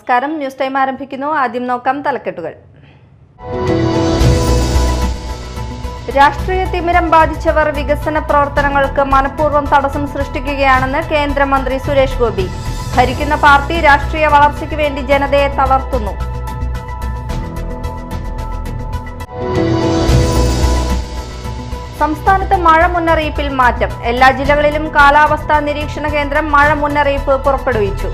നമസ്കാരം. News time ആരംഭിക്കുന്നു. ആദ്യം നോക്കാം തലക്കെട്ടുകൾ. രാഷ്ട്രീയ തിമിരം ബാധിച്ചവർ വികസന പ്രവർത്തനങ്ങൾക്ക് മനഃപൂർവ്വം തടസ്സം സൃഷ്ടിക്കുകയാണെന്ന് കേന്ദ്രമന്ത്രി സുരേഷ് ഗോപി. ഭരിക്കുന്ന പാർട്ടി രാഷ്ട്രീയ വളർച്ചയ്ക്ക് വേണ്ടി ജനതയെ തളർത്തുന്നു. സംസ്ഥാനത്ത് മഴ മുന്നറിയിപ്പിൽ മാറ്റം. എല്ലാ ജില്ലകളിലും കാലാവസ്ഥാ നിരീക്ഷണ കേന്ദ്രം മഴ മുന്നറിയിപ്പ് പുറപ്പെടുവിച്ചു.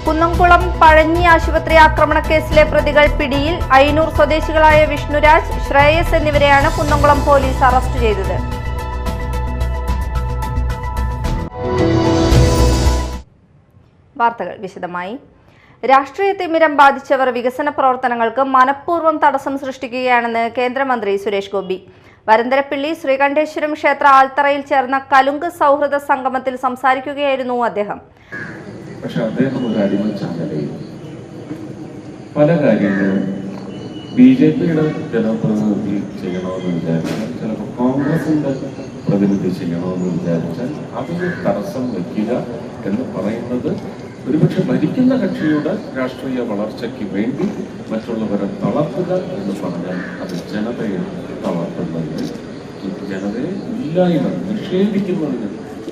കുന്നംകുളം പഴഞ്ഞി ആശുപത്രി ആക്രമണക്കേസിലെ പ്രതികൾ പിടിയിൽ. അയ്യൂർ സ്വദേശികളായ വിഷ്ണുരാജ്, ശ്രേയസ് എന്നിവരെയാണ് കുന്നംകുളം പോലീസ് അറസ്റ്റ് ചെയ്തത്. വാർത്തകൾ വിശദമായി. രാഷ്ട്രീയ തിമിരം ബാധിച്ചവർ വികസന പ്രവർത്തനങ്ങൾക്ക് മനഃപൂർവ്വം തടസ്സം സൃഷ്ടിക്കുകയാണെന്ന് കേന്ദ്രമന്ത്രി സുരേഷ് ഗോപി. വരന്തരപ്പിള്ളി ശ്രീകണ്ഠേശ്വരം ക്ഷേത്ര ആൽത്തറയിൽ ചേർന്ന കലുങ്ക് സൗഹൃദ സംഗമത്തിൽ സംസാരിക്കുകയായിരുന്നു അദ്ദേഹം. പക്ഷെ അദ്ദേഹം ഒരു അടിമച്ചാലയിൽ പല കാര്യങ്ങളും BJP-യുടെ ജനപ്രതിനിധി ചെയ്യണമെന്ന് വിചാരിച്ചാൽ, ചിലപ്പോൾ കോൺഗ്രസിന്റെ പ്രതിനിധി ചെയ്യണമെന്ന് വിചാരിച്ചാൽ അതിന് തടസ്സം വയ്ക്കുക എന്ന് പറയുന്നത് ഒരുപക്ഷെ ഭരിക്കുന്ന കക്ഷിയുടെ രാഷ്ട്രീയ വളർച്ചയ്ക്ക് വേണ്ടി മറ്റുള്ളവരെ തളർത്തുക എന്ന് പറഞ്ഞാൽ അത് ജനതയെ തളർത്തുന്നതിന്, ജനതയെ ഇല്ലായ്മ നിഷേധിക്കുന്നതിന്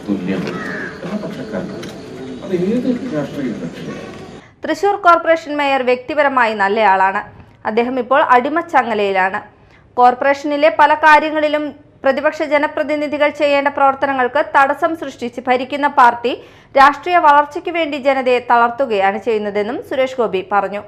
തുല്യമാണ് എന്ന പക്ഷക്കാരൻ. അത് ഏത് രാഷ്ട്രീയ കക്ഷിയാണ്? തൃശൂർ കോർപ്പറേഷൻ മേയർ വ്യക്തിപരമായി നല്ലയാളാണ്. അദ്ദേഹം ഇപ്പോൾ അടിമച്ചങ്ങലയിലാണ്. കോർപ്പറേഷനിലെ പല കാര്യങ്ങളിലും പ്രതിപക്ഷ ജനപ്രതിനിധികൾ ചെയ്യേണ്ട പ്രവർത്തനങ്ങൾക്ക് തടസ്സം സൃഷ്ടിച്ച് ഭരിക്കുന്ന പാർട്ടി രാഷ്ട്രീയ വളർച്ചയ്ക്ക് വേണ്ടി ജനതയെ തളർത്തുകയാണ് ചെയ്യുന്നതെന്നും സുരേഷ് ഗോപി പറഞ്ഞു.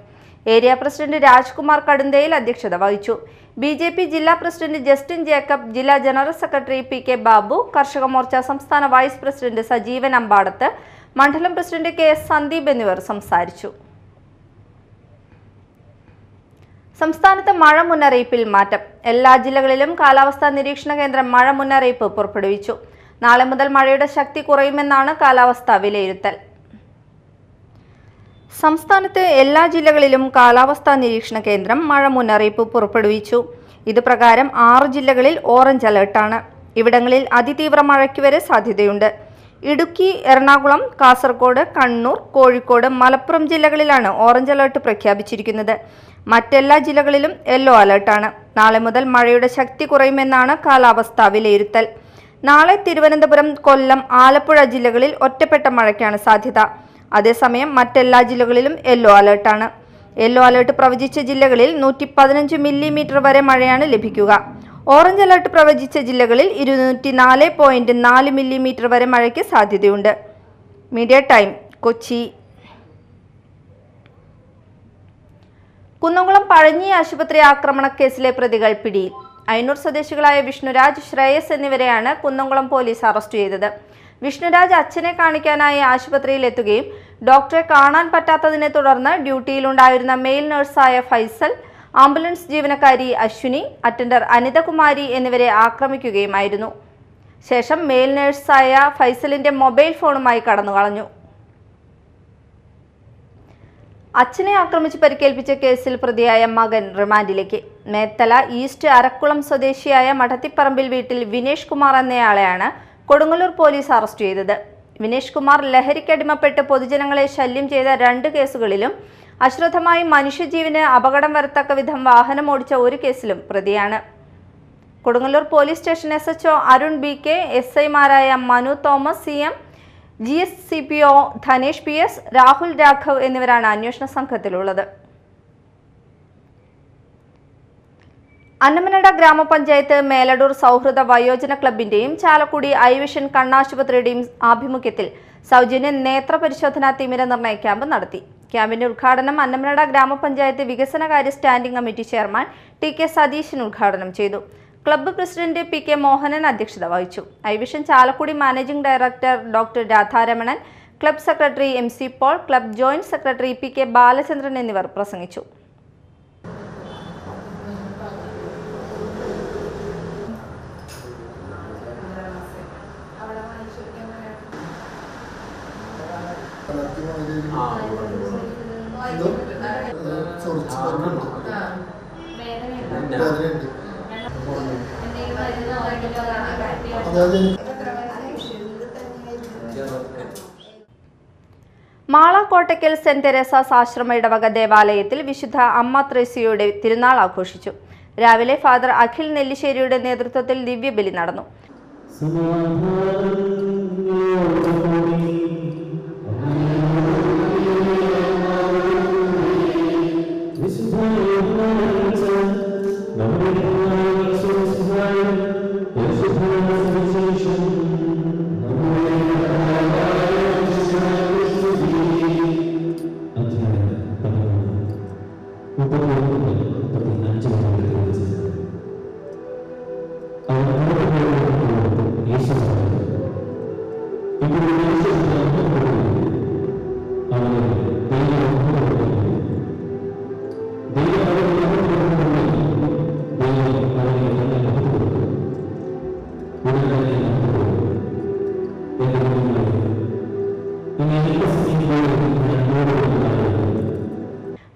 ഏരിയ പ്രസിഡന്റ് രാജ്കുമാർ കടുന്തയിൽ അധ്യക്ഷത വഹിച്ചു. BJP ജില്ലാ പ്രസിഡന്റ് ജസ്റ്റിൻ ജേക്കബ്, ജില്ലാ ജനറൽ സെക്രട്ടറി PK ബാബു, കർഷക മോർച്ച സംസ്ഥാന വൈസ് പ്രസിഡന്റ് സജീവൻ അമ്പാടത്ത്, മണ്ഡലം പ്രസിഡന്റ് KS സന്ദീപ് എന്നിവർ സംസാരിച്ചു. സംസ്ഥാനത്ത് മഴ മുന്നറിയിപ്പിൽ മാറ്റം. എല്ലാ ജില്ലകളിലും കാലാവസ്ഥാ നിരീക്ഷണ കേന്ദ്രം മഴ മുന്നറിയിപ്പ് പുറപ്പെടുവിച്ചു. നാളെ മുതൽ മഴയുടെ ശക്തി കുറയുമെന്നാണ് കാലാവസ്ഥാ വിലയിരുത്തൽ. സംസ്ഥാനത്ത് എല്ലാ ജില്ലകളിലും കാലാവസ്ഥാ നിരീക്ഷണ കേന്ദ്രം മഴ മുന്നറിയിപ്പ് പുറപ്പെടുവിച്ചു. ഇത് പ്രകാരം 6 ജില്ലകളിൽ ഓറഞ്ച് അലർട്ടാണ്. ഇവിടങ്ങളിൽ അതിതീവ്ര മഴയ്ക്ക് വരെ സാധ്യതയുണ്ട്. ഇടുക്കി, എറണാകുളം, കാസർഗോഡ്, കണ്ണൂർ, കോഴിക്കോട്, മലപ്പുറം ജില്ലകളിലാണ് ഓറഞ്ച് അലർട്ട് പ്രഖ്യാപിച്ചിരിക്കുന്നത്. മറ്റെല്ലാ ജില്ലകളിലും യെല്ലോ അലർട്ടാണ്. നാളെ മുതൽ മഴയുടെ ശക്തി കുറയുമെന്നാണ് കാലാവസ്ഥാ വിലയിരുത്തൽ. നാളെ തിരുവനന്തപുരം, കൊല്ലം, ആലപ്പുഴ ജില്ലകളിൽ ഒറ്റപ്പെട്ട മഴയ്ക്കാണ് സാധ്യത. അതേസമയം മറ്റെല്ലാ ജില്ലകളിലും യെല്ലോ അലർട്ടാണ്. യെല്ലോ അലർട്ട് പ്രവചിച്ച ജില്ലകളിൽ 115 മില്ലിമീറ്റർ വരെ മഴയാണ് ലഭിക്കുക. ഓറഞ്ച് അലർട്ട് പ്രവചിച്ച ജില്ലകളിൽ 204.4 മില്ലിമീറ്റർ വരെ മഴയ്ക്ക് സാധ്യതയുണ്ട്. Media time, Kochi. കുന്നംകുളം പഴഞ്ഞി ആശുപത്രി ആക്രമണക്കേസിലെ പ്രതികൾ പിടിയിൽ. അയ്യൂർ സ്വദേശികളായ വിഷ്ണുരാജ്, ശ്രേയസ് എന്നിവരെയാണ് കുന്നംകുളം പോലീസ് അറസ്റ്റ് ചെയ്തത്. വിഷ്ണുരാജ് അച്ഛനെ കാണിക്കാനായി ആശുപത്രിയിൽ എത്തുകയും ഡോക്ടറെ കാണാൻ പറ്റാത്തതിനെ തുടർന്ന് ഡ്യൂട്ടിയിലുണ്ടായിരുന്ന മെയിൽ നഴ്സായ ഫൈസൽ, ആംബുലൻസ് ജീവനക്കാരി അശ്വിനി, അറ്റൻഡർ അനിതകുമാരി എന്നിവരെ ആക്രമിക്കുകയുമായിരുന്നു. ശേഷം മെയിൽ നഴ്സായ ഫൈസലിന്റെ മൊബൈൽ ഫോണുമായി കടന്നുകളഞ്ഞു. അച്ഛനെ ആക്രമിച്ച് പരിക്കേൽപ്പിച്ച കേസിൽ പ്രതിയായ മകൻ റിമാൻഡിലേക്ക്. മേത്തല ഈസ്റ്റ് അരക്കുളം സ്വദേശിയായ മഠത്തിപ്പറമ്പിൽ വീട്ടിൽ വിനേഷ് കുമാർ എന്നയാളെയാണ് കൊടുങ്ങല്ലൂർ പോലീസ് അറസ്റ്റ് ചെയ്തത്. വിനേഷ് കുമാർ ലഹരിക്കടിമപ്പെട്ട് പൊതുജനങ്ങളെ ശല്യം ചെയ്ത 2 കേസുകളിലും അശ്രദ്ധമായി മനുഷ്യജീവന് അപകടം വരത്തക്ക വിധം വാഹനം ഓടിച്ച ഒരു കേസിലും പ്രതിയാണ്. Kodungallur police station SHO Arun BK, SI-മാരായ Manu Thomas CM, GSCPO Dhanesh PS, Rahul Raghav എന്നിവരാണ് അന്വേഷണ സംഘത്തിലുള്ളത്. അന്നമനട ഗ്രാമപഞ്ചായത്ത് മേലടൂർ സൗഹൃദ വയോജന ക്ലബിന്റെയും ചാലക്കുടി ഐവിഷൻ കണ്ണാശുപത്രിയുടെയും ആഭിമുഖ്യത്തിൽ സൗജന്യ നേത്ര പരിശോധനാ തിമിര നിർണയ ക്യാമ്പ് നടത്തി. ക്യാമ്പിന്റെ ഉദ്ഘാടനം അന്നമനട ഗ്രാമപഞ്ചായത്ത് വികസനകാര്യ standing committee chairman TK Satheesan ഉദ്ഘാടനം ചെയ്തു. ക്ലബ്ബ് പ്രസിഡന്റ് PK മോഹനൻ അധ്യക്ഷത വഹിച്ചു. Eye vision Chalakudy managing director doctor Radharamanan, club secretary MC Paul, club joint secretary PK Balachandran എന്നിവർ പ്രസംഗിച്ചു. മാള കോട്ടയ്ക്കൽ സെന്റ് തെരേസാസ് ആശ്രമ ഇടവക ദേവാലയത്തിൽ വിശുദ്ധ അമ്മ ത്രേസ്യയുടെ തിരുനാൾ ആഘോഷിച്ചു. രാവിലെ ഫാദർ അഖിൽ നെല്ലിശ്ശേരിയുടെ നേതൃത്വത്തിൽ ദിവ്യബലി നടന്നു.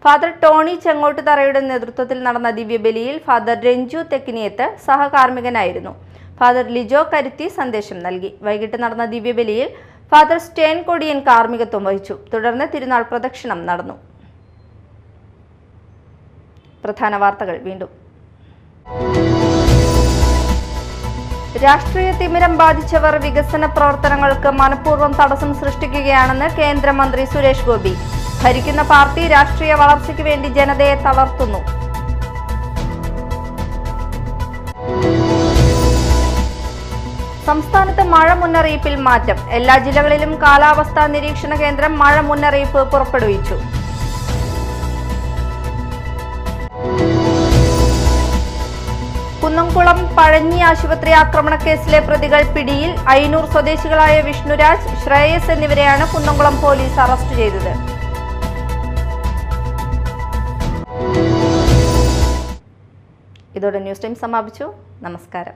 ഫാദർ ടോണി ചെങ്ങോട്ടുതറയുടെ നേതൃത്വത്തിൽ നടന്ന ദിവ്യബലിയിൽ ഫാദർ രഞ്ജു തെക്കിനിയത്ത് സഹകാർമ്മികനായിരുന്നു. ഫാദർ ലിജോ കരുത്തി സന്ദേശം നൽകി. വൈകിട്ട് നടന്ന ദിവ്യബലിയിൽ ഫാദർ സ്റ്റേൻ കൊടിയൻ കാർമ്മികത്വം വഹിച്ചു. തുടർന്ന് തിരുനാൾ പ്രദക്ഷിണം നടന്നു. പ്രധാന വാർത്തകൾ വീണ്ടും. രാഷ്ട്രീയ തിമിരം ബാധിച്ചവർ വികസന പ്രവർത്തനങ്ങൾക്ക് മനഃപൂർവ്വം തടസ്സം സൃഷ്ടിക്കുകയാണെന്ന് കേന്ദ്രമന്ത്രി സുരേഷ് ഗോപി. ഭരിക്കുന്ന പാർട്ടി രാഷ്ട്രീയ വളർച്ചയ്ക്ക് വേണ്ടി ജനതയെ തളർത്തുന്നു. സംസ്ഥാനത്ത് മഴ മുന്നറിയിപ്പിൽ മാറ്റം. എല്ലാ ജില്ലകളിലും കാലാവസ്ഥാ നിരീക്ഷണ കേന്ദ്രം മഴ മുന്നറിയിപ്പ് പുറപ്പെടുവിച്ചു. കുന്നംകുളം പഴഞ്ഞി ആശുപത്രി ആക്രമണക്കേസിലെ പ്രതികൾ പിടിയിൽ. അയ്യൂർ സ്വദേശികളായ വിഷ്ണുരാജ്, ശ്രേയസ് എന്നിവരെയാണ് കുന്നംകുളം പോലീസ് അറസ്റ്റ് ചെയ്തത്. ഇതോടെ ന്യൂസ് ടൈം സമാപിച്ചു. നമസ്കാരം.